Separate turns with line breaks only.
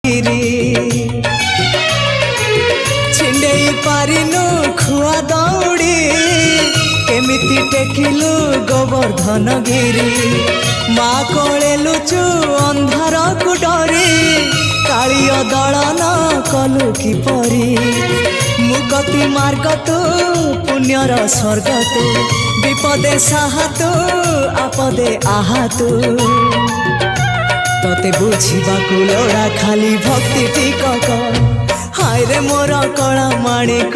ଗିରି ଛିଣ୍ଡେଇ ପାରିନୁ ଖୁଆ ଦଉଡ଼ି କେମିତି ଟେକିଲୁ ଗୋବର୍ଦ୍ଧନ ଗିରି ମା କୋଳେ ଲୁଚୁ ଅନ୍ଧାରକୁ ଡରି କାଳିୟ ଦଳନ କଲୁ କିପରି ମୁକତି ମାର୍ଗ ତୁ ପୁଣ୍ୟର ସ୍ୱର୍ଗ ତୁ ବିପଦେ ସାହା ତୁ ଆପଦେ ଆହା ତୁ ତତେ ବୁଝିବାକୁ ଲୋଡ଼ା ଖାଲି ଭକ୍ତି ଟିକକ ହାୟ ରେ ମୋର କଳା ମାଣିକ।